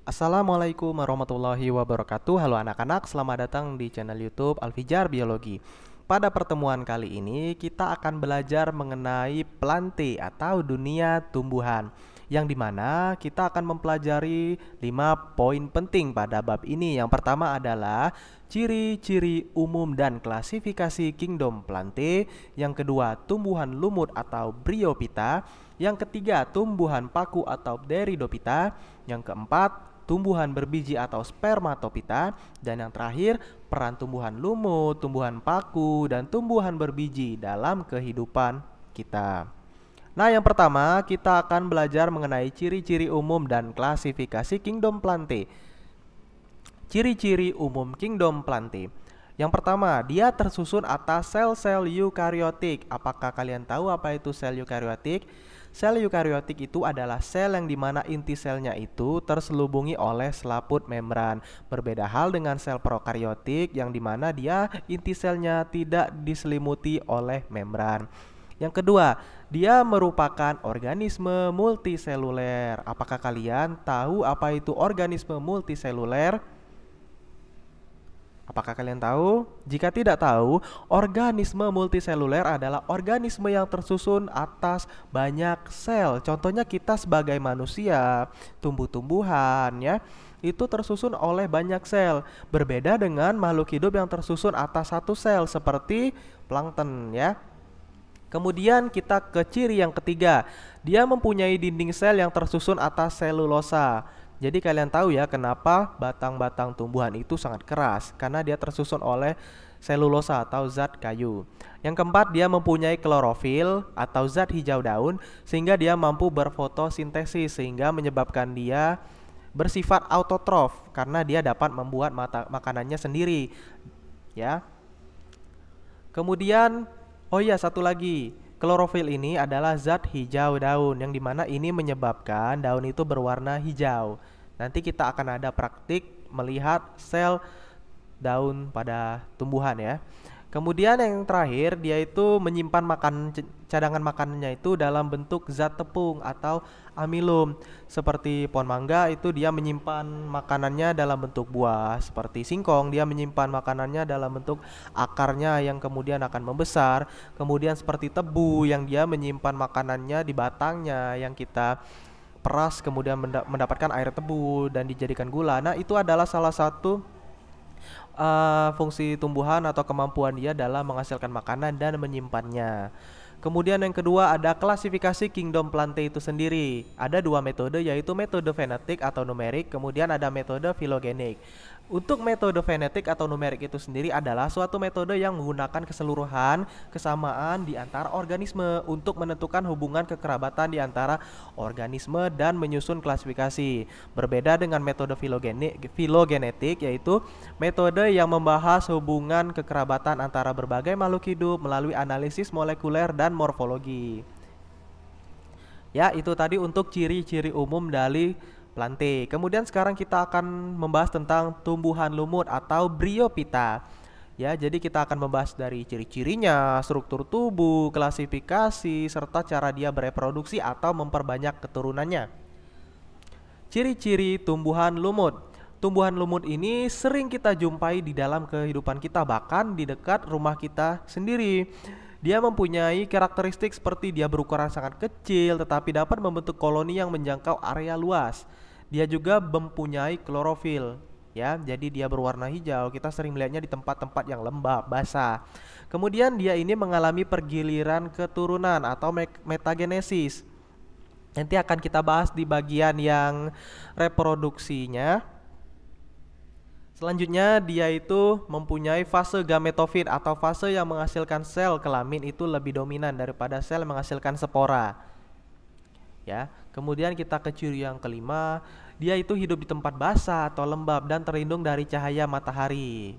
Assalamualaikum warahmatullahi wabarakatuh. Halo anak-anak, selamat datang di channel YouTube Alfijar Biologi. Pada pertemuan kali ini kita akan belajar mengenai plante atau dunia tumbuhan, yang dimana kita akan mempelajari 5 poin penting pada bab ini. Yang pertama adalah ciri-ciri umum dan klasifikasi kingdom plante. Yang kedua, tumbuhan lumut atau Bryophyta. Yang ketiga, tumbuhan paku atau Pteridophyta. Yang keempat, tumbuhan berbiji atau spermatophyta. Dan yang terakhir, peran tumbuhan lumut, tumbuhan paku, dan tumbuhan berbiji dalam kehidupan kita. Nah, yang pertama kita akan belajar mengenai ciri-ciri umum dan klasifikasi kingdom plante. Ciri-ciri umum kingdom plante. Yang pertama, dia tersusun atas sel-sel eukariotik. Apakah kalian tahu apa itu sel eukariotik? Sel eukariotik itu adalah sel yang dimana inti selnya itu terselubungi oleh selaput membran. Berbeda hal dengan sel prokariotik yang dimana dia inti selnya tidak diselimuti oleh membran. Yang kedua, dia merupakan organisme multiseluler. Apakah kalian tahu apa itu organisme multiseluler? Apakah kalian tahu? Jika tidak tahu, organisme multiseluler adalah organisme yang tersusun atas banyak sel. Contohnya kita sebagai manusia, tumbuh-tumbuhan ya, itu tersusun oleh banyak sel. Berbeda dengan makhluk hidup yang tersusun atas satu sel seperti plankton ya. Kemudian kita ke ciri yang ketiga. Dia mempunyai dinding sel yang tersusun atas selulosa. Jadi kalian tahu ya kenapa batang-batang tumbuhan itu sangat keras, karena dia tersusun oleh selulosa atau zat kayu. Yang keempat, dia mempunyai klorofil atau zat hijau daun sehingga dia mampu berfotosintesis sehingga menyebabkan dia bersifat autotrof karena dia dapat membuat makanannya sendiri. Ya. Kemudian, oh iya satu lagi. Klorofil ini adalah zat hijau daun yang dimana ini menyebabkan daun itu berwarna hijau. Nanti kita akan ada praktik melihat sel daun pada tumbuhan ya. Kemudian yang terakhir, dia itu menyimpan cadangan makanannya itu dalam bentuk zat tepung atau amilum. Seperti pohon mangga itu dia menyimpan makanannya dalam bentuk buah. Seperti singkong, dia menyimpan makanannya dalam bentuk akarnya yang kemudian akan membesar. Kemudian seperti tebu yang dia menyimpan makanannya di batangnya yang kita peras kemudian mendapatkan air tebu dan dijadikan gula. Nah, itu adalah salah satu fungsi tumbuhan atau kemampuan dia dalam menghasilkan makanan dan menyimpannya. Kemudian yang kedua ada klasifikasi kingdom plante itu sendiri. Ada dua metode, yaitu metode fenetik atau numerik, kemudian ada metode filogenik. Untuk metode fenetik atau numerik itu sendiri adalah suatu metode yang menggunakan keseluruhan kesamaan di antara organisme untuk menentukan hubungan kekerabatan di antara organisme dan menyusun klasifikasi. Berbeda dengan metode filogenetik, yaitu metode yang membahas hubungan kekerabatan antara berbagai makhluk hidup melalui analisis molekuler dan morfologi. Ya, itu tadi untuk ciri-ciri umum dari plante. Kemudian sekarang kita akan membahas tentang tumbuhan lumut atau Bryophyta. Ya, jadi kita akan membahas dari ciri-cirinya, struktur tubuh, klasifikasi, serta cara dia bereproduksi atau memperbanyak keturunannya. Ciri-ciri tumbuhan lumut. Tumbuhan lumut ini sering kita jumpai di dalam kehidupan kita, bahkan di dekat rumah kita sendiri. Dia mempunyai karakteristik seperti dia berukuran sangat kecil tetapi dapat membentuk koloni yang menjangkau area luas. Dia juga mempunyai klorofil, ya, jadi dia berwarna hijau. Kita sering melihatnya di tempat-tempat yang lembab, basah. Kemudian dia ini mengalami pergiliran keturunan atau metagenesis. Nanti akan kita bahas di bagian yang reproduksinya. Selanjutnya dia itu mempunyai fase gametofit atau fase yang menghasilkan sel kelamin itu lebih dominan daripada sel yang menghasilkan spora. Ya, kemudian kita ke ciri yang kelima, dia itu hidup di tempat basah atau lembab dan terlindung dari cahaya matahari.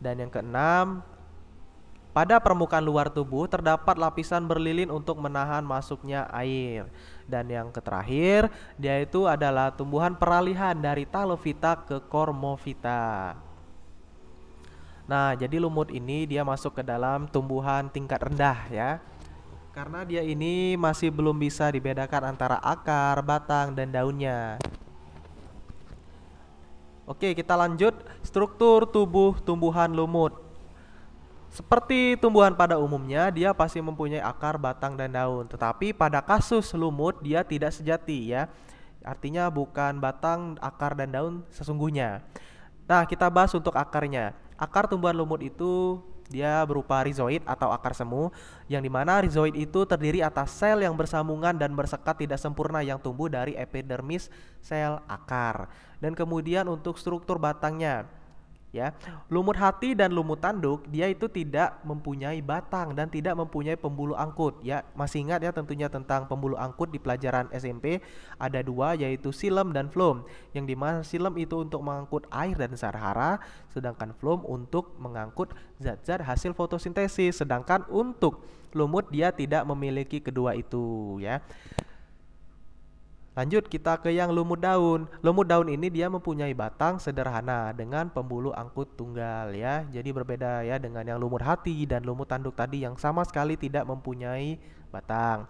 Dan yang keenam, pada permukaan luar tubuh terdapat lapisan berlilin untuk menahan masuknya air. Dan yang terakhir, dia itu adalah tumbuhan peralihan dari Talophyta ke Cormophyta. Nah, jadi lumut ini dia masuk ke dalam tumbuhan tingkat rendah ya. Karena dia ini masih belum bisa dibedakan antara akar, batang, dan daunnya. Oke, kita lanjut struktur tubuh tumbuhan lumut. Seperti tumbuhan pada umumnya, dia pasti mempunyai akar, batang, dan daun. Tetapi pada kasus lumut, dia tidak sejati ya. Artinya bukan batang, akar, dan daun sesungguhnya. Nah, kita bahas untuk akarnya. Akar tumbuhan lumut itu dia berupa rizoid atau akar semu, yang dimana rizoid itu terdiri atas sel yang bersambungan dan bersekat tidak sempurna yang tumbuh dari epidermis sel akar. Dan kemudian untuk struktur batangnya, ya, lumut hati dan lumut tanduk dia itu tidak mempunyai batang dan tidak mempunyai pembuluh angkut ya. Masih ingat ya tentunya tentang pembuluh angkut di pelajaran SMP, ada dua yaitu silem dan floem, yang dimana silem itu untuk mengangkut air dan sahara, sedangkan floem untuk mengangkut zat-zat hasil fotosintesis. Sedangkan untuk lumut dia tidak memiliki kedua itu ya. Lanjut kita ke yang lumut daun. Lumut daun ini dia mempunyai batang sederhana dengan pembuluh angkut tunggal ya. Jadi berbeda ya dengan yang lumut hati dan lumut tanduk tadi yang sama sekali tidak mempunyai batang.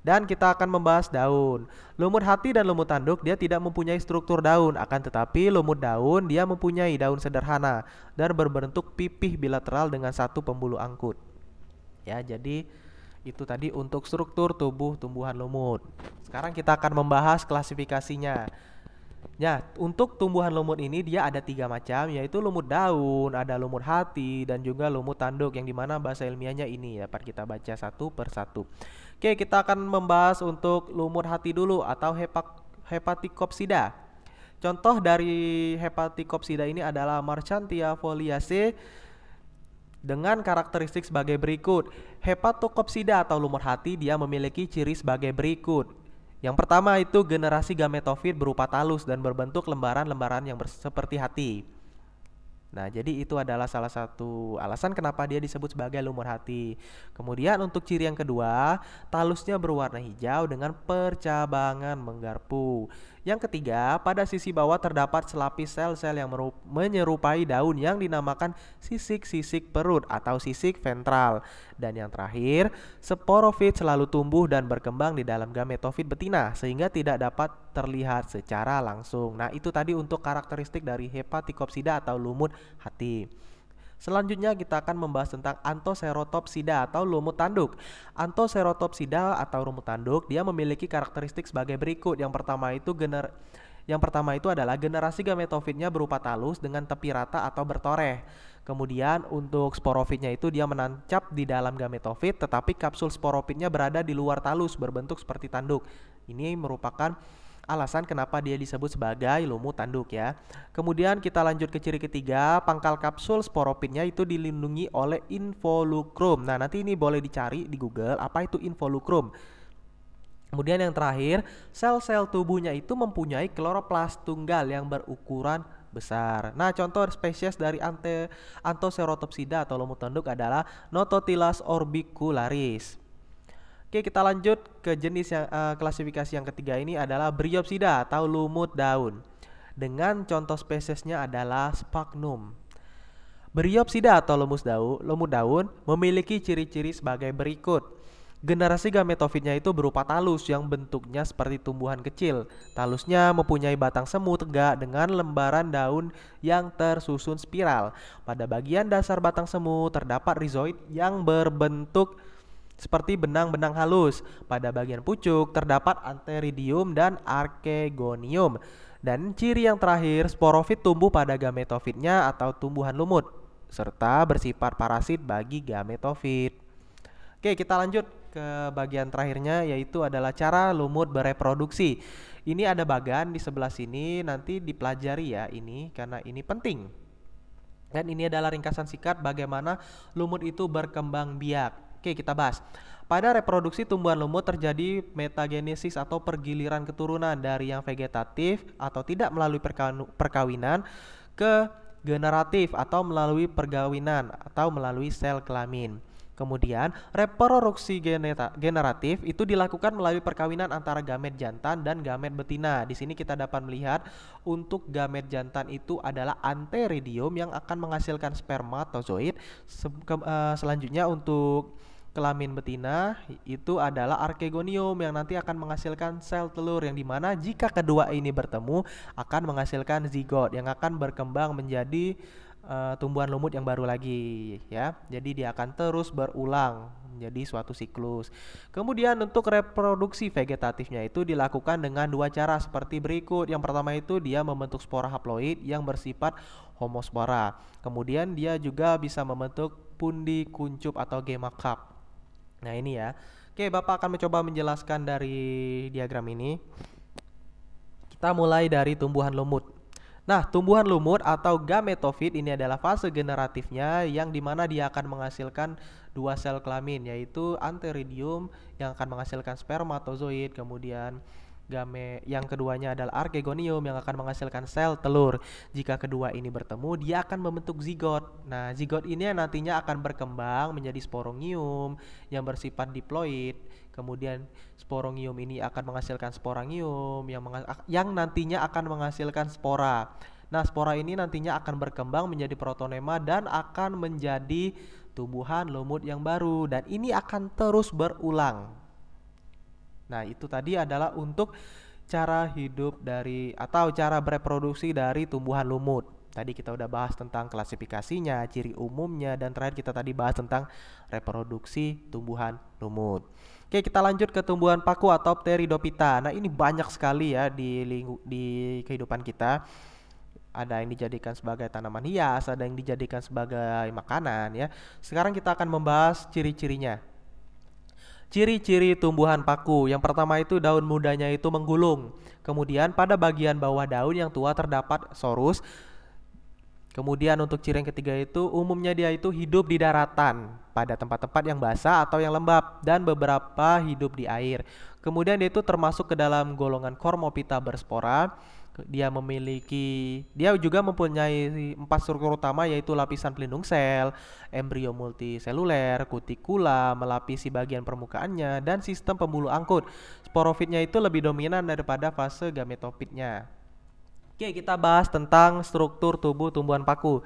Dan kita akan membahas daun. Lumut hati dan lumut tanduk dia tidak mempunyai struktur daun, akan tetapi lumut daun dia mempunyai daun sederhana dan berbentuk pipih bilateral dengan satu pembuluh angkut. Ya, jadi itu tadi untuk struktur tubuh tumbuhan lumut. Sekarang kita akan membahas klasifikasinya. Ya, untuk tumbuhan lumut ini dia ada 3 macam, yaitu lumut daun, ada lumut hati, dan juga lumut tanduk, yang dimana bahasa ilmiahnya ini dapat kita baca satu per satu. Oke, kita akan membahas untuk lumut hati dulu atau Hepaticopsida. Contoh dari Hepaticopsida ini adalah Marchantia foliaceae dengan karakteristik sebagai berikut. Hepatocopsida atau lumut hati dia memiliki ciri sebagai berikut. Yang pertama itu generasi gametofit berupa talus dan berbentuk lembaran-lembaran yang seperti hati. Nah, jadi itu adalah salah satu alasan kenapa dia disebut sebagai lumut hati. Kemudian untuk ciri yang kedua, talusnya berwarna hijau dengan percabangan menggarpu. Yang ketiga, pada sisi bawah terdapat selapis sel-sel yang menyerupai daun yang dinamakan sisik-sisik perut atau sisik ventral. Dan yang terakhir, sporofit selalu tumbuh dan berkembang di dalam gametofit betina sehingga tidak dapat terlihat secara langsung. Nah, itu tadi untuk karakteristik dari Hepaticopsida atau lumut hati. Selanjutnya kita akan membahas tentang Anthoceratopsida atau lumut tanduk. Anthoceratopsida atau lumut tanduk dia memiliki karakteristik sebagai berikut. Yang pertama itu adalah generasi gametofitnya berupa talus dengan tepi rata atau bertoreh. Kemudian untuk sporofitnya itu dia menancap di dalam gametofit, tetapi kapsul sporofitnya berada di luar talus berbentuk seperti tanduk. Ini merupakan alasan kenapa dia disebut sebagai lumut tanduk ya. Kemudian kita lanjut ke ciri ketiga, pangkal kapsul sporofitnya itu dilindungi oleh involucrum. Nah, nanti ini boleh dicari di Google apa itu involucrum. Kemudian yang terakhir, sel-sel tubuhnya itu mempunyai kloroplas tunggal yang berukuran besar. Nah, contoh spesies dari Anthoceratopsida atau lumut tanduk adalah Nototilas orbicularis. Oke, kita lanjut ke jenis yang klasifikasi yang ketiga ini adalah Bryopsida atau lumut daun. Dengan contoh spesiesnya adalah Sphagnum. Bryopsida atau lumut daun memiliki ciri-ciri sebagai berikut. Generasi gametofitnya itu berupa talus yang bentuknya seperti tumbuhan kecil. Talusnya mempunyai batang semu tegak dengan lembaran daun yang tersusun spiral. Pada bagian dasar batang semu terdapat rizoid yang berbentuk seperti benang-benang halus. Pada bagian pucuk terdapat antheridium dan archegonium. Dan ciri yang terakhir, sporofit tumbuh pada gametofitnya atau tumbuhan lumut, serta bersifat parasit bagi gametofit. Oke, kita lanjut ke bagian terakhirnya, yaitu adalah cara lumut bereproduksi. Ini ada bagan di sebelah sini, nanti dipelajari ya ini, karena ini penting. Dan ini adalah ringkasan singkat bagaimana lumut itu berkembang biak. Oke, kita bahas. Pada reproduksi tumbuhan lumut terjadi metagenesis atau pergiliran keturunan dari yang vegetatif atau tidak melalui perkawinan ke generatif atau melalui perkawinan atau melalui sel kelamin. Kemudian reproduksi generatif itu dilakukan melalui perkawinan antara gamet jantan dan gamet betina. Di sini kita dapat melihat untuk gamet jantan itu adalah antheridium yang akan menghasilkan spermatozoid. Selanjutnya untuk kelamin betina itu adalah archegonium yang nanti akan menghasilkan sel telur, yang dimana jika kedua ini bertemu akan menghasilkan zigot yang akan berkembang menjadi tumbuhan lumut yang baru lagi ya. Jadi dia akan terus berulang menjadi suatu siklus. Kemudian untuk reproduksi vegetatifnya itu dilakukan dengan dua cara seperti berikut. Yang pertama itu dia membentuk spora haploid yang bersifat homospora. Kemudian dia juga bisa membentuk pundi kuncup atau gemma cup. Nah ini ya. Oke, Bapak akan mencoba menjelaskan dari diagram ini. Kita mulai dari tumbuhan lumut. Nah, tumbuhan lumut atau gametofit ini adalah fase generatifnya yang dimana dia akan menghasilkan dua sel kelamin, yaitu antheridium yang akan menghasilkan spermatozoid, kemudian yang keduanya adalah archegonium yang akan menghasilkan sel telur. Jika kedua ini bertemu, dia akan membentuk zigot. Nah, zigot ini nantinya akan berkembang menjadi sporongium yang bersifat diploid. Kemudian sporongium ini akan menghasilkan sporangium yang nantinya akan menghasilkan spora. Nah, spora ini nantinya akan berkembang menjadi protonema dan akan menjadi tumbuhan lumut yang baru, dan ini akan terus berulang. Nah, itu tadi adalah untuk cara hidup dari atau cara bereproduksi dari tumbuhan lumut. Tadi kita udah bahas tentang klasifikasinya, ciri umumnya, dan terakhir kita tadi bahas tentang reproduksi tumbuhan lumut. Oke, kita lanjut ke tumbuhan paku atau Pteridophyta. Nah, ini banyak sekali ya di kehidupan kita. Ada yang dijadikan sebagai tanaman hias, ada yang dijadikan sebagai makanan ya. Sekarang kita akan membahas ciri-cirinya. Ciri-ciri tumbuhan paku. Yang pertama itu daun mudanya itu menggulung. Kemudian pada bagian bawah daun yang tua terdapat sorus. Kemudian untuk ciri yang ketiga itu umumnya dia itu hidup di daratan pada tempat-tempat yang basah atau yang lembab, dan beberapa hidup di air. Kemudian dia itu termasuk ke dalam golongan Cormophyta berspora. Dia juga mempunyai 4 struktur utama, yaitu lapisan pelindung sel, embrio multiseluler, kutikula melapisi bagian permukaannya, dan sistem pembuluh angkut. Sporofitnya itu lebih dominan daripada fase gametofitnya. Oke, kita bahas tentang struktur tubuh tumbuhan paku.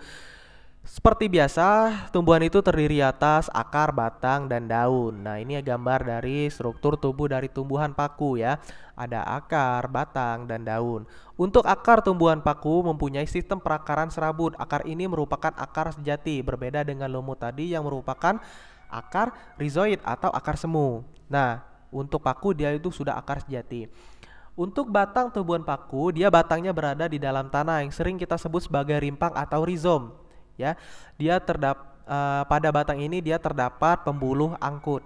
Seperti biasa, tumbuhan itu terdiri atas akar, batang, dan daun. Nah, ini gambar dari struktur tubuh dari tumbuhan paku ya. Ada akar, batang, dan daun. Untuk akar tumbuhan paku mempunyai sistem perakaran serabut. Akar ini merupakan akar sejati, berbeda dengan lumut tadi yang merupakan akar rhizoid atau akar semu. Nah, untuk paku dia itu sudah akar sejati. Untuk batang tumbuhan paku, dia batangnya berada di dalam tanah yang sering kita sebut sebagai rimpang atau rizom. Ya, pada batang ini dia terdapat pembuluh angkut.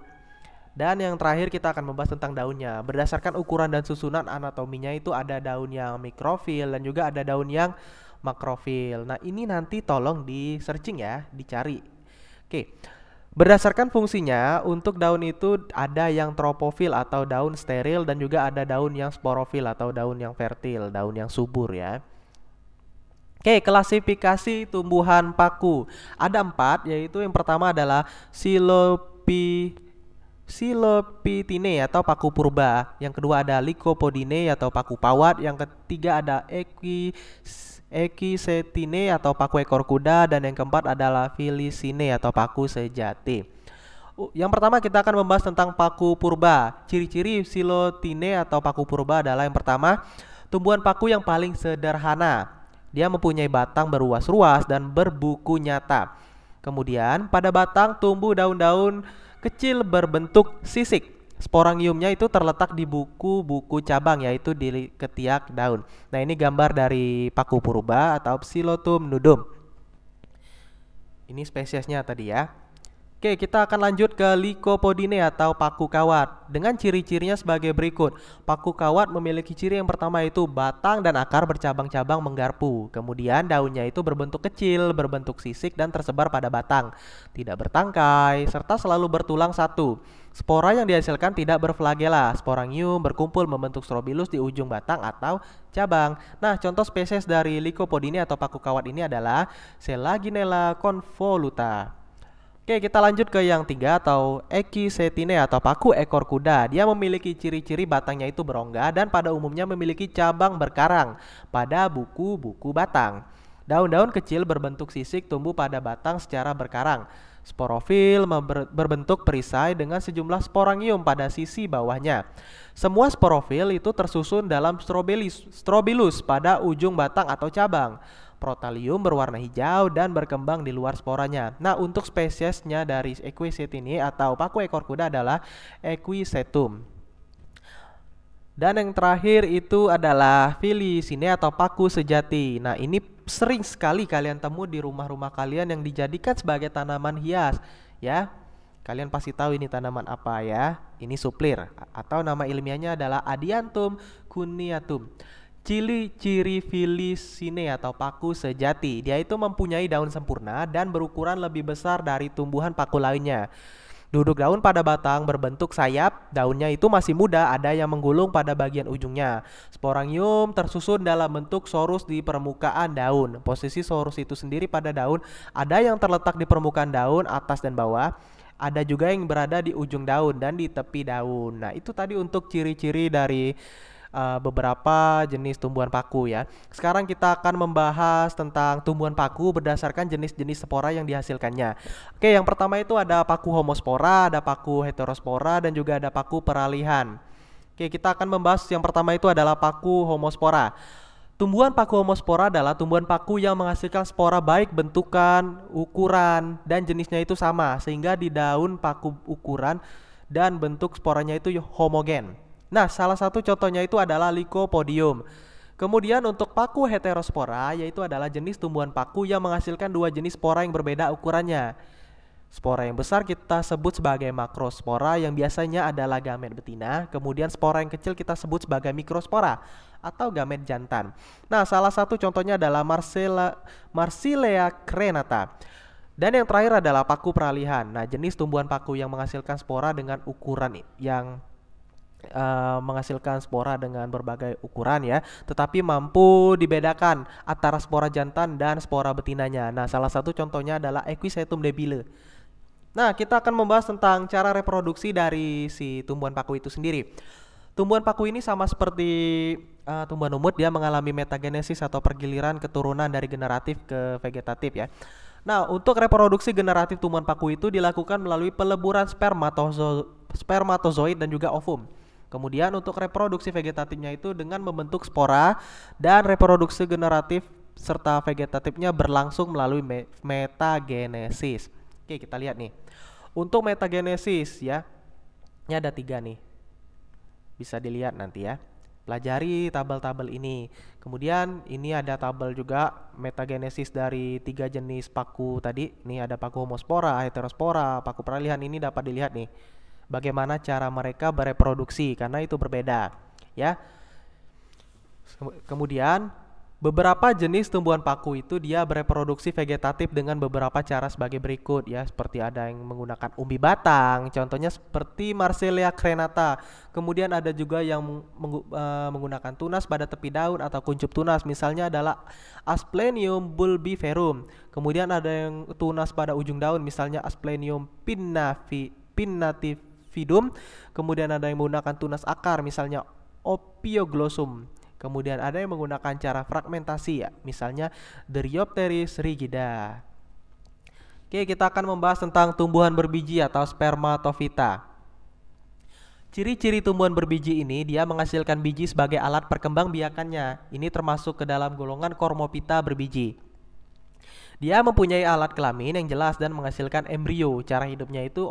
Dan yang terakhir kita akan membahas tentang daunnya. Berdasarkan ukuran dan susunan anatominya itu ada daun yang mikrofil dan juga ada daun yang makrofil. Nah, ini nanti tolong di searching ya, dicari. Oke. Berdasarkan fungsinya, untuk daun itu ada yang tropofil atau daun steril, dan juga ada daun yang sporofil atau daun yang fertil, daun yang subur ya. Oke, klasifikasi tumbuhan paku. Ada 4, yaitu yang pertama adalah Silophytinae atau paku purba. Yang kedua ada Lycopodinae atau paku pawat. Yang ketiga ada Equisetae atau paku ekor kuda. Dan yang keempat adalah Felicinae atau paku sejati. Yang pertama kita akan membahas tentang paku purba. Ciri-ciri Silophytinae atau paku purba adalah yang pertama, tumbuhan paku yang paling sederhana. Dia mempunyai batang beruas-ruas dan berbuku nyata. Kemudian pada batang tumbuh daun-daun kecil berbentuk sisik. Sporangiumnya itu terletak di buku-buku cabang, yaitu di ketiak daun. Nah, ini gambar dari paku purba atau Psilotum nudum. Ini spesiesnya tadi ya. Oke, kita akan lanjut ke Lycopodinae atau paku kawat dengan ciri-cirinya sebagai berikut. Paku kawat memiliki ciri yang pertama, yaitu batang dan akar bercabang-cabang menggarpu. Kemudian daunnya itu berbentuk kecil, berbentuk sisik dan tersebar pada batang, tidak bertangkai serta selalu bertulang satu. Spora yang dihasilkan tidak berflagela. Sporangium berkumpul membentuk strobilus di ujung batang atau cabang. Nah, contoh spesies dari Lycopodinae atau paku kawat ini adalah Selaginella convoluta. Oke, kita lanjut ke yang 3 atau Equisetae atau paku ekor kuda. Dia memiliki ciri-ciri batangnya itu berongga dan pada umumnya memiliki cabang berkarang pada buku-buku batang. Daun-daun kecil berbentuk sisik tumbuh pada batang secara berkarang. Sporofil berbentuk perisai dengan sejumlah sporangium pada sisi bawahnya. Semua sporofil itu tersusun dalam strobilus pada ujung batang atau cabang. Protalium berwarna hijau dan berkembang di luar sporanya. Nah, untuk spesiesnya dari Equiset ini atau paku ekor kuda adalah Equisetum. Dan yang terakhir itu adalah Felicine atau paku sejati. Nah, ini sering sekali kalian temu di rumah-rumah kalian yang dijadikan sebagai tanaman hias, ya. Kalian pasti tahu ini tanaman apa ya. Ini suplir atau nama ilmiahnya adalah Adiantum cuneatum. Ciri-ciri Felicine atau paku sejati, dia itu mempunyai daun sempurna dan berukuran lebih besar dari tumbuhan paku lainnya. Duduk daun pada batang berbentuk sayap, daunnya itu masih muda, ada yang menggulung pada bagian ujungnya. Sporangium tersusun dalam bentuk sorus di permukaan daun. Posisi sorus itu sendiri pada daun, ada yang terletak di permukaan daun atas dan bawah, ada juga yang berada di ujung daun dan di tepi daun. Nah, itu tadi untuk ciri-ciri dari beberapa jenis tumbuhan paku ya. Sekarang kita akan membahas tentang tumbuhan paku berdasarkan jenis-jenis spora yang dihasilkannya. Oke, yang pertama itu ada paku homospora, ada paku heterospora, dan juga ada paku peralihan. Oke, kita akan membahas yang pertama itu adalah paku homospora. Tumbuhan paku homospora adalah tumbuhan paku yang menghasilkan spora baik bentukan, ukuran, dan jenisnya itu sama, sehingga di daun paku ukuran dan bentuk sporanya itu homogen. Nah, salah satu contohnya itu adalah Lycopodium. Kemudian untuk paku heterospora, yaitu adalah jenis tumbuhan paku yang menghasilkan dua jenis spora yang berbeda ukurannya. Spora yang besar kita sebut sebagai makrospora yang biasanya adalah gamet betina. Kemudian spora yang kecil kita sebut sebagai mikrospora atau gamet jantan. Nah, salah satu contohnya adalah Marsilea crenata. Dan yang terakhir adalah paku peralihan. Nah, jenis tumbuhan paku yang menghasilkan spora dengan ukuran yang menghasilkan spora dengan berbagai ukuran ya, tetapi mampu dibedakan antara spora jantan dan spora betinanya. Nah, salah satu contohnya adalah Equisetum debile. Nah, kita akan membahas tentang cara reproduksi dari si tumbuhan paku itu sendiri. Tumbuhan paku ini sama seperti tumbuhan umut, dia mengalami metagenesis atau pergiliran keturunan dari generatif ke vegetatif ya. Nah, untuk reproduksi generatif tumbuhan paku itu dilakukan melalui peleburan spermatozoid dan juga ovum. Kemudian untuk reproduksi vegetatifnya itu dengan membentuk spora, dan reproduksi generatif serta vegetatifnya berlangsung melalui metagenesis. Oke, kita lihat nih. Untuk metagenesis ya, ini ada 3 nih. Bisa dilihat nanti ya. Pelajari tabel-tabel ini. Kemudian ini ada tabel juga metagenesis dari 3 jenis paku tadi. Ini ada paku homospora, heterospora, paku peralihan. Ini dapat dilihat nih bagaimana cara mereka bereproduksi karena itu berbeda ya. Kemudian beberapa jenis tumbuhan paku itu dia bereproduksi vegetatif dengan beberapa cara sebagai berikut ya, seperti ada yang menggunakan umbi batang, contohnya seperti Marsilea crenata. Kemudian ada juga yang menggunakan tunas pada tepi daun atau kuncup tunas, misalnya adalah Asplenium bulbiferum. Kemudian ada yang tunas pada ujung daun, misalnya Asplenium pinnatifidum. Kemudian ada yang menggunakan tunas akar, misalnya Ophioglossum. Kemudian ada yang menggunakan cara fragmentasi ya, misalnya Dryopteris rigida. Oke, kita akan membahas tentang tumbuhan berbiji atau spermatofita. Ciri-ciri tumbuhan berbiji ini, dia menghasilkan biji sebagai alat perkembangbiakannya. Ini termasuk ke dalam golongan Cormopita berbiji. Dia mempunyai alat kelamin yang jelas dan menghasilkan embrio. Cara hidupnya itu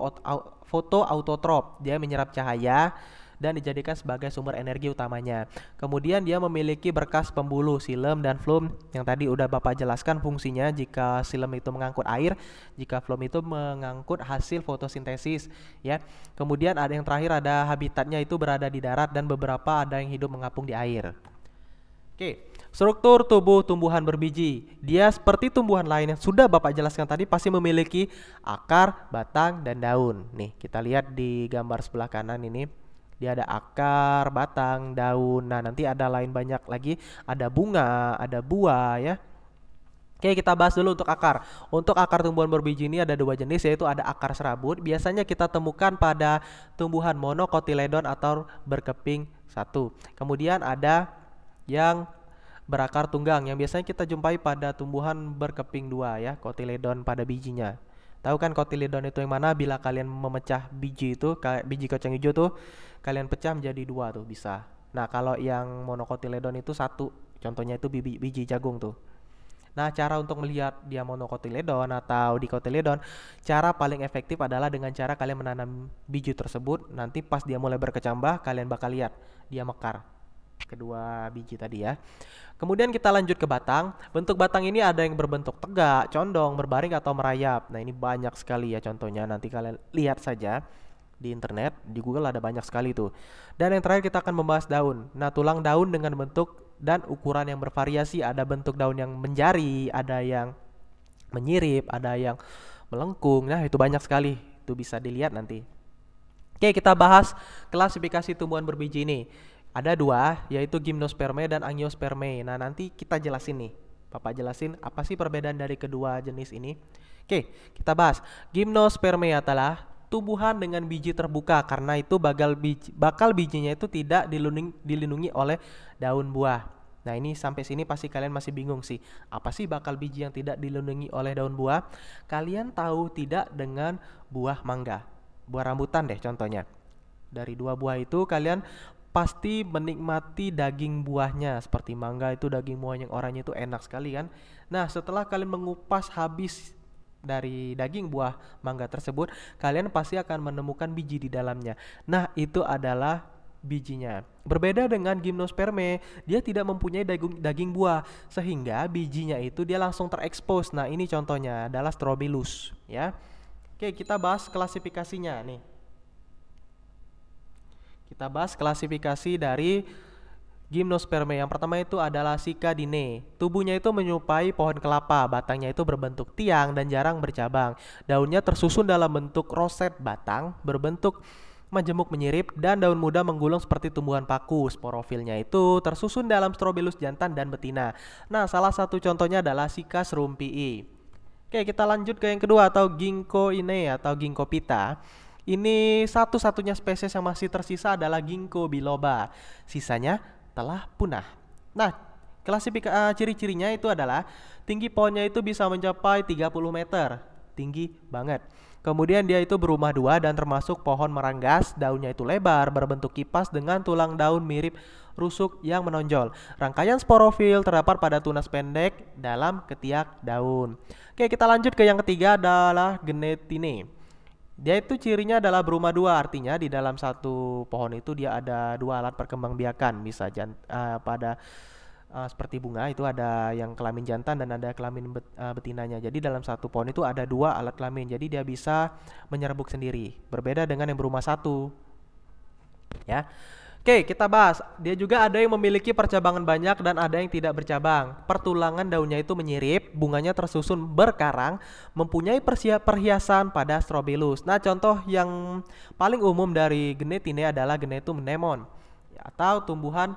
fotoautotrop. Dia menyerap cahaya dan dijadikan sebagai sumber energi utamanya. Kemudian dia memiliki berkas pembuluh, xilem dan phloem yang tadi udah Bapak jelaskan fungsinya. Jika xilem itu mengangkut air, jika phloem itu mengangkut hasil fotosintesis ya. Kemudian ada yang terakhir, ada habitatnya itu berada di darat dan beberapa ada yang hidup mengapung di air. Oke, struktur tubuh tumbuhan berbiji. Dia seperti tumbuhan lain yang sudah Bapak jelaskan tadi, pasti memiliki akar, batang, dan daun. Nih, kita lihat di gambar sebelah kanan ini. Dia ada akar, batang, daun. Nah, nanti ada lain banyak lagi. Ada bunga, ada buah ya. Oke, kita bahas dulu untuk akar. Untuk akar tumbuhan berbiji ini ada 2 jenis, yaitu ada akar serabut. Biasanya kita temukan pada tumbuhan monocotyledon atau berkeping 1. Kemudian ada yang berakar tunggang yang biasanya kita jumpai pada tumbuhan berkeping 2 ya, cotyledon pada bijinya. Tahu kan kotiledon itu yang mana? Bila kalian memecah biji itu, kayak biji kacang hijau tuh, kalian pecah menjadi dua tuh bisa. Nah, kalau yang monokotiledon itu satu. Contohnya itu biji jagung tuh. Nah, cara untuk melihat dia monokotiledon atau dikotiledon, cara paling efektif adalah dengan cara kalian menanam biji tersebut. Nanti pas dia mulai berkecambah, kalian bakal lihat dia mekar. Kedua biji tadi ya. Kemudian kita lanjut ke batang. Bentuk batang ini ada yang berbentuk tegak, condong, berbaring atau merayap. Nah, ini banyak sekali ya contohnya. Nanti kalian lihat saja di internet, di Google ada banyak sekali tuh. Dan yang terakhir kita akan membahas daun. Nah, tulang daun dengan bentuk dan ukuran yang bervariasi. Ada bentuk daun yang menjari, ada yang menyirip, ada yang melengkung. Nah, itu banyak sekali. Itu bisa dilihat nanti. Oke, kita bahas klasifikasi tumbuhan berbiji ini. Ada dua, yaitu Gymnospermae dan Angiospermae. Nah, nanti kita jelasin nih. Bapak jelasin apa sih perbedaan dari kedua jenis ini. Oke, kita bahas. Gymnospermae adalah tumbuhan dengan biji terbuka, karena itu bakal bijinya itu tidak dilindungi oleh daun buah. Nah, ini sampai sini pasti kalian masih bingung sih. Apa sih bakal biji yang tidak dilindungi oleh daun buah? Kalian tahu tidak dengan buah mangga? Buah rambutan deh contohnya. Dari dua buah itu kalian pasti menikmati daging buahnya. Seperti mangga itu daging buah yang oranye itu enak sekali kan. Nah, setelah kalian mengupas habis dari daging buah mangga tersebut, kalian pasti akan menemukan biji di dalamnya. Nah, itu adalah bijinya. Berbeda dengan Gymnospermae, dia tidak mempunyai daging buah, sehingga bijinya itu dia langsung terekspos. Nah, ini contohnya adalah Strobilus ya. Oke, kita bahas klasifikasinya nih. Kita bahas klasifikasi dari Gymnospermae. Yang pertama itu adalah Cycadinae. Tubuhnya itu menyerupai pohon kelapa, batangnya itu berbentuk tiang dan jarang bercabang. Daunnya tersusun dalam bentuk roset batang, berbentuk majemuk menyirip, dan daun muda menggulung seperti tumbuhan paku. Sporofilnya itu tersusun dalam Strobilus jantan dan betina. Nah, salah satu contohnya adalah Cycas rumpii. Oke, kita lanjut ke yang kedua atau Ginkgoinae atau Ginkgopita. Ini satu-satunya spesies yang masih tersisa adalah Ginkgo biloba. Sisanya telah punah. Nah, ciri-cirinya itu adalah tinggi pohonnya itu bisa mencapai 30 meter. Tinggi banget. Kemudian dia itu berumah dua dan termasuk pohon meranggas. Daunnya itu lebar, berbentuk kipas dengan tulang daun mirip rusuk yang menonjol. Rangkaian sporofil terdapat pada tunas pendek dalam ketiak daun. Oke, kita lanjut ke yang ketiga adalah Gnetinae. Dia itu cirinya adalah berumah dua, artinya di dalam satu pohon itu dia ada dua alat perkembangbiakan. Bisa pada seperti bunga itu ada yang kelamin jantan dan ada kelamin betinanya. Jadi dalam satu pohon itu ada dua alat kelamin. Jadi dia bisa menyerbuk sendiri. Berbeda dengan yang berumah satu. Ya. Oke, kita bahas. Dia juga ada yang memiliki percabangan banyak dan ada yang tidak bercabang. Pertulangan daunnya itu menyirip, bunganya tersusun berkarang, mempunyai perhiasan pada Strobilus. Nah, contoh yang paling umum dari Gnetinae adalah Gnetum mnemon atau tumbuhan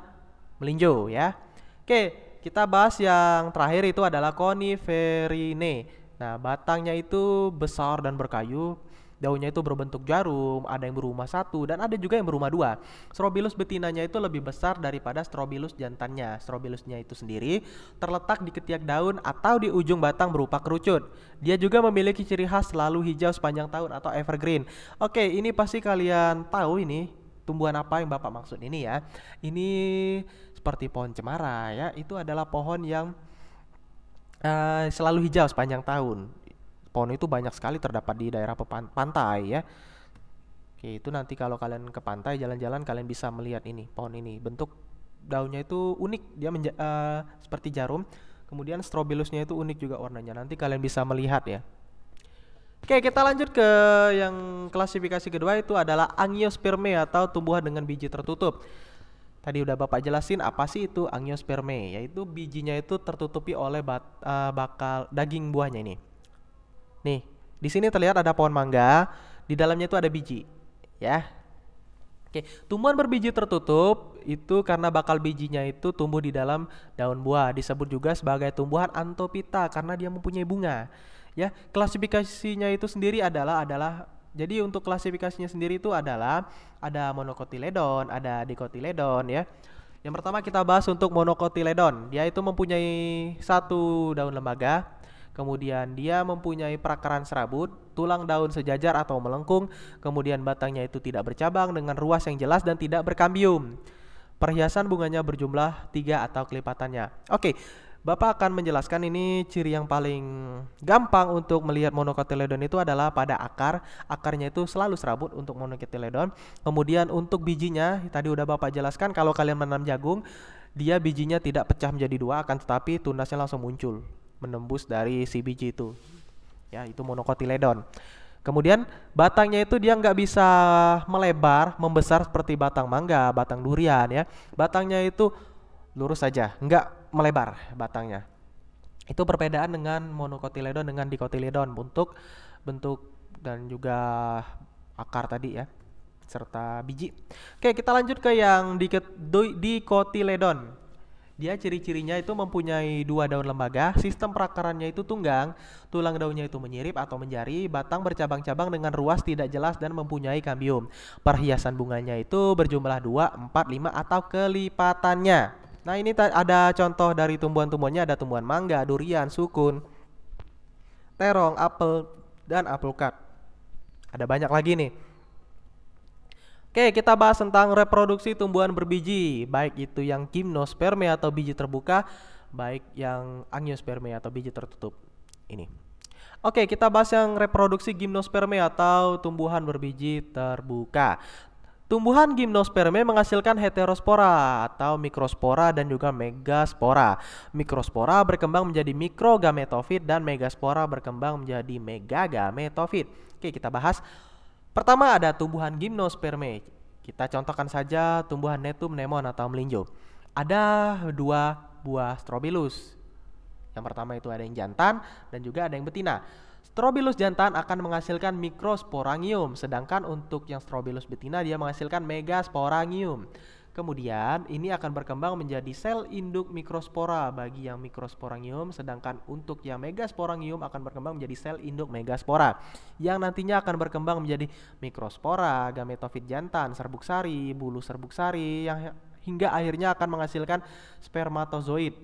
melinjo ya. Oke, kita bahas yang terakhir itu adalah Coniferinae. Nah, batangnya itu besar dan berkayu. Daunnya itu berbentuk jarum, ada yang berumah satu dan ada juga yang berumah dua. Strobilus betinanya itu lebih besar daripada Strobilus jantannya. Strobilusnya itu sendiri terletak di ketiak daun atau di ujung batang berupa kerucut. Dia juga memiliki ciri khas selalu hijau sepanjang tahun atau evergreen. Oke, ini pasti kalian tahu ini tumbuhan apa yang Bapak maksud ini ya. Ini seperti pohon cemara ya. Itu adalah pohon yang selalu hijau sepanjang tahun. Pohon itu banyak sekali terdapat di daerah pantai ya. Oke, itu nanti kalau kalian ke pantai jalan-jalan kalian bisa melihat ini pohon ini. Bentuk daunnya itu unik, dia seperti jarum. Kemudian strobilusnya itu unik juga warnanya. Nanti kalian bisa melihat ya. Oke, kita lanjut ke yang klasifikasi kedua itu adalah Angiospermae atau tumbuhan dengan biji tertutup. Tadi udah Bapak jelasin apa sih itu Angiospermae, yaitu bijinya itu tertutupi oleh bakal daging buahnya ini. Nih, di sini terlihat ada pohon mangga, di dalamnya itu ada biji, ya. Oke, tumbuhan berbiji tertutup itu karena bakal bijinya itu tumbuh di dalam daun buah, disebut juga sebagai tumbuhan Anthophyta karena dia mempunyai bunga. Ya, klasifikasinya itu sendiri adalah jadi untuk klasifikasinya sendiri itu adalah ada monocotyledon, ada dicotyledon ya. Yang pertama kita bahas untuk monocotyledon, dia itu mempunyai satu daun lembaga. Kemudian dia mempunyai perakaran serabut, tulang daun sejajar atau melengkung, kemudian batangnya itu tidak bercabang dengan ruas yang jelas dan tidak berkambium. Perhiasan bunganya berjumlah 3 atau kelipatannya. Oke, Bapak akan menjelaskan ini ciri yang paling gampang untuk melihat monocotyledon itu adalah pada akar. Akarnya itu selalu serabut untuk monocotyledon. Kemudian untuk bijinya, tadi udah Bapak jelaskan kalau kalian menanam jagung, dia bijinya tidak pecah menjadi 2, akan tetapi tunasnya langsung muncul, menembus dari si biji itu. Ya, itu monocotyledon. Kemudian batangnya itu dia nggak bisa melebar, membesar seperti batang mangga, batang durian ya. Batangnya itu lurus saja, nggak melebar batangnya. Itu perbedaan dengan monocotyledon dengan dicotyledon untuk bentuk dan juga akar tadi ya, serta biji. Oke, kita lanjut ke yang dicotyledon. Dia ciri-cirinya itu mempunyai 2 daun lembaga, sistem perakarannya itu tunggang, tulang daunnya itu menyirip atau menjari, batang bercabang-cabang dengan ruas tidak jelas dan mempunyai kambium. Perhiasan bunganya itu berjumlah 2, 4, 5 atau kelipatannya. Nah, ini ada contoh dari tumbuhan-tumbuhannya, ada tumbuhan mangga, durian, sukun, terong, apel, dan alpukat. Ada banyak lagi nih. Oke, kita bahas tentang reproduksi tumbuhan berbiji, baik itu yang gimnosperme atau biji terbuka, baik yang angiosperme atau biji tertutup. Ini. Oke, kita bahas yang reproduksi gimnosperme atau tumbuhan berbiji terbuka. Tumbuhan gimnosperme menghasilkan heterospora atau mikrospora dan juga megaspora. Mikrospora berkembang menjadi mikrogametofit dan megaspora berkembang menjadi megagametofit. Oke, kita bahas. Pertama ada tumbuhan gimnosperme. Kita contohkan saja tumbuhan Netum nemon atau melinjo. Ada 2 buah strobilus. Yang pertama itu ada yang jantan dan juga ada yang betina. Strobilus jantan akan menghasilkan mikrosporangium, sedangkan untuk yang strobilus betina dia menghasilkan megasporangium. Kemudian ini akan berkembang menjadi sel induk mikrospora bagi yang mikrosporangium, sedangkan untuk yang megasporangium akan berkembang menjadi sel induk megaspora, yang nantinya akan berkembang menjadi mikrospora, gametofit jantan, serbuk sari, bulu serbuk sari, yang hingga akhirnya akan menghasilkan spermatozoid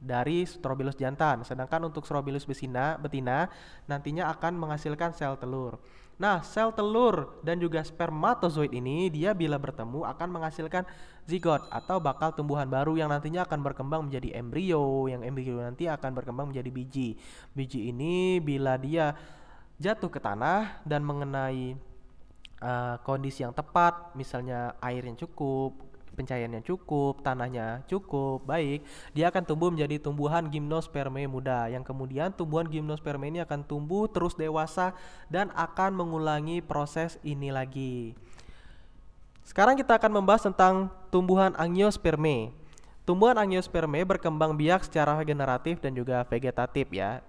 dari strobilus jantan, sedangkan untuk strobilus betina nantinya akan menghasilkan sel telur. Nah, sel telur dan juga spermatozoid ini dia bila bertemu akan menghasilkan zigot atau bakal tumbuhan baru yang nantinya akan berkembang menjadi embrio, yang embrio nanti akan berkembang menjadi biji. Biji ini bila dia jatuh ke tanah dan mengenai kondisi yang tepat, misalnya air yang cukup, pencahayaan yang cukup, tanahnya cukup baik, dia akan tumbuh menjadi tumbuhan gimnosperme muda, yang kemudian tumbuhan gimnosperme ini akan tumbuh terus dewasa dan akan mengulangi proses ini lagi. Sekarang kita akan membahas tentang tumbuhan angiosperme. Tumbuhan angiosperme berkembang biak secara generatif dan juga vegetatif ya.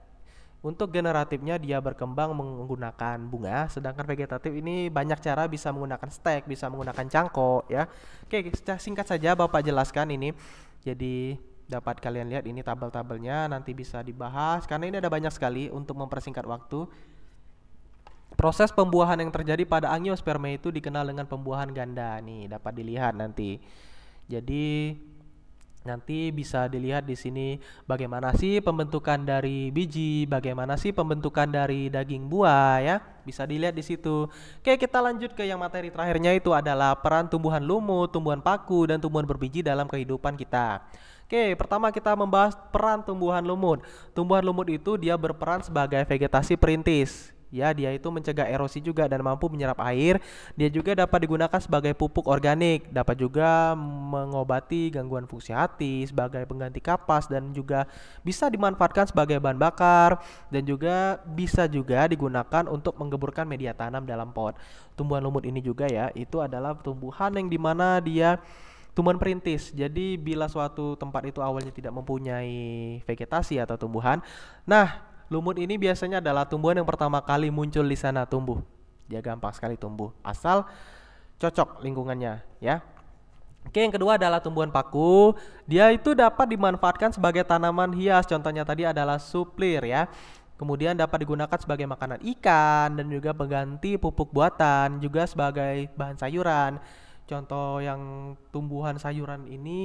Untuk generatifnya dia berkembang menggunakan bunga, sedangkan vegetatif ini banyak cara, bisa menggunakan stek, bisa menggunakan cangkok ya. Oke, singkat saja Bapak jelaskan ini. Jadi dapat kalian lihat ini tabel-tabelnya, nanti bisa dibahas karena ini ada banyak sekali untuk mempersingkat waktu. Proses pembuahan yang terjadi pada angiosperme itu dikenal dengan pembuahan ganda. Nih, dapat dilihat nanti. Jadi nanti bisa dilihat di sini bagaimana sih pembentukan dari biji, bagaimana sih pembentukan dari daging buah ya. Bisa dilihat di situ. Oke, kita lanjut ke yang materi terakhirnya, itu adalah peran tumbuhan lumut, tumbuhan paku dan tumbuhan berbiji dalam kehidupan kita. Oke, pertama kita membahas peran tumbuhan lumut. Tumbuhan lumut itu dia berperan sebagai vegetasi perintis. Ya, dia itu mencegah erosi juga dan mampu menyerap air. Dia juga dapat digunakan sebagai pupuk organik, dapat juga mengobati gangguan fungsi hati, sebagai pengganti kapas, dan juga bisa dimanfaatkan sebagai bahan bakar, dan juga bisa juga digunakan untuk menggeburkan media tanam dalam pot. Tumbuhan lumut ini juga ya, itu adalah tumbuhan yang dimana dia tumbuhan perintis. Jadi bila suatu tempat itu awalnya tidak mempunyai vegetasi atau tumbuhan, nah lumut ini biasanya adalah tumbuhan yang pertama kali muncul di sana tumbuh. Dia gampang sekali tumbuh, asal cocok lingkungannya ya. Oke, yang kedua adalah tumbuhan paku. Dia itu dapat dimanfaatkan sebagai tanaman hias. Contohnya tadi adalah suplir ya. Kemudian dapat digunakan sebagai makanan ikan dan juga pengganti pupuk buatan, juga sebagai bahan sayuran. Contoh yang tumbuhan sayuran ini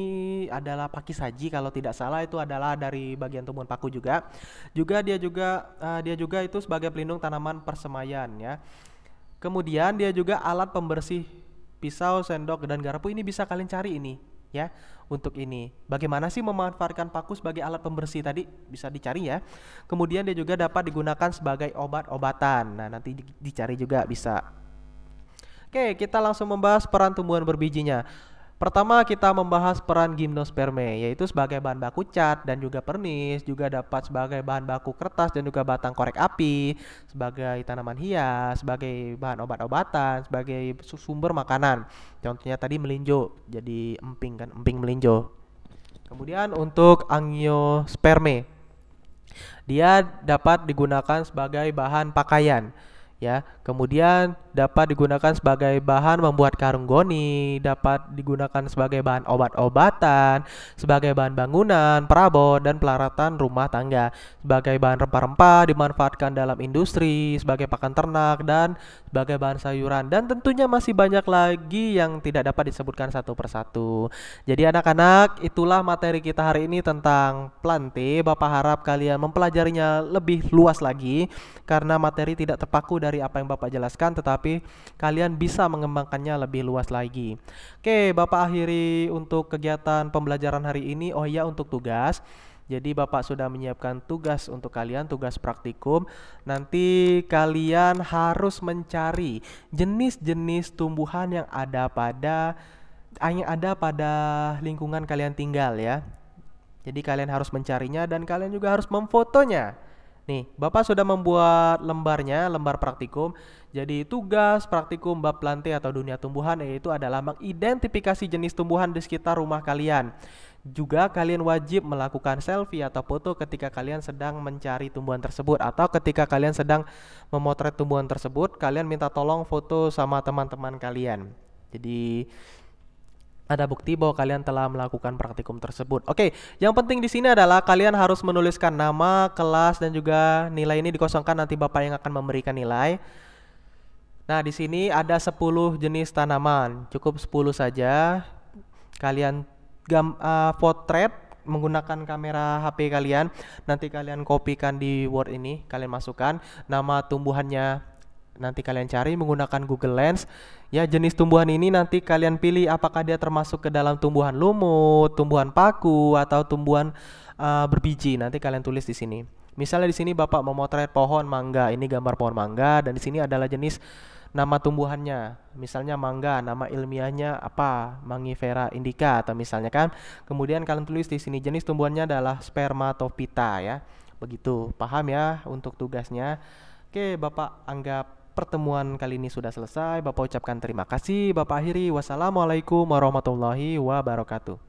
adalah pakis saji kalau tidak salah, itu adalah dari bagian tumbuhan paku juga. Dia juga itu sebagai pelindung tanaman persemaian ya. Kemudian dia juga alat pembersih pisau, sendok dan garpu, ini bisa kalian cari ini ya. Untuk ini, bagaimana sih memanfaatkan paku sebagai alat pembersih tadi, bisa dicari ya. Kemudian dia juga dapat digunakan sebagai obat-obatan. Nah, nanti dicari juga bisa. Oke, kita langsung membahas peran tumbuhan berbijinya. Pertama, kita membahas peran gimnosperme, yaitu sebagai bahan baku cat dan juga pernis, juga dapat sebagai bahan baku kertas dan juga batang korek api, sebagai tanaman hias, sebagai bahan obat-obatan, sebagai sumber makanan. Contohnya tadi melinjo, jadi emping kan, emping melinjo. Kemudian untuk angiosperme, dia dapat digunakan sebagai bahan pakaian ya. Kemudian dapat digunakan sebagai bahan membuat karung goni, dapat digunakan sebagai bahan obat-obatan, sebagai bahan bangunan, perabot dan peralatan rumah tangga, sebagai bahan rempah-rempah dimanfaatkan dalam industri, sebagai pakan ternak dan sebagai bahan sayuran, dan tentunya masih banyak lagi yang tidak dapat disebutkan satu persatu. Jadi anak-anak, itulah materi kita hari ini tentang plante. Bapak harap kalian mempelajarinya lebih luas lagi, karena materi tidak terpaku dari apa yang Bapak jelaskan, tetapi kalian bisa mengembangkannya lebih luas lagi. Oke, Bapak akhiri untuk kegiatan pembelajaran hari ini. Oh iya, untuk tugas. Jadi Bapak sudah menyiapkan tugas untuk kalian, tugas praktikum. Nanti kalian harus mencari jenis-jenis tumbuhan yang ada pada lingkungan kalian tinggal ya. Jadi kalian harus mencarinya dan kalian juga harus memfotonya. Nih, Bapak sudah membuat lembarnya, lembar praktikum. Jadi tugas praktikum bab plante atau dunia tumbuhan yaitu adalah mengidentifikasi jenis tumbuhan di sekitar rumah kalian. Juga kalian wajib melakukan selfie atau foto ketika kalian sedang mencari tumbuhan tersebut, atau ketika kalian sedang memotret tumbuhan tersebut, kalian minta tolong foto sama teman-teman kalian. Jadi ada bukti bahwa kalian telah melakukan praktikum tersebut. Oke, yang penting di sini adalah kalian harus menuliskan nama, kelas, dan juga nilai ini dikosongkan, nanti Bapak yang akan memberikan nilai. Nah, di sini ada 10 jenis tanaman, cukup 10 saja. Kalian potret menggunakan kamera HP kalian, nanti kalian kopikan di Word ini, kalian masukkan nama tumbuhannya. Nanti kalian cari menggunakan Google Lens. Ya, jenis tumbuhan ini nanti kalian pilih apakah dia termasuk ke dalam tumbuhan lumut, tumbuhan paku, atau tumbuhan berbiji. Nanti kalian tulis di sini. Misalnya di sini Bapak memotret pohon mangga. Ini gambar pohon mangga dan di sini adalah jenis nama tumbuhannya. Misalnya mangga, nama ilmiahnya apa? Mangifera indica atau misalnya kan. Kemudian kalian tulis di sini jenis tumbuhannya adalah Spermatophyta ya. Begitu. Paham ya untuk tugasnya? Oke, Bapak anggap pertemuan kali ini sudah selesai. Bapak ucapkan terima kasih. Bapak akhiri. Wassalamualaikum warahmatullahi wabarakatuh.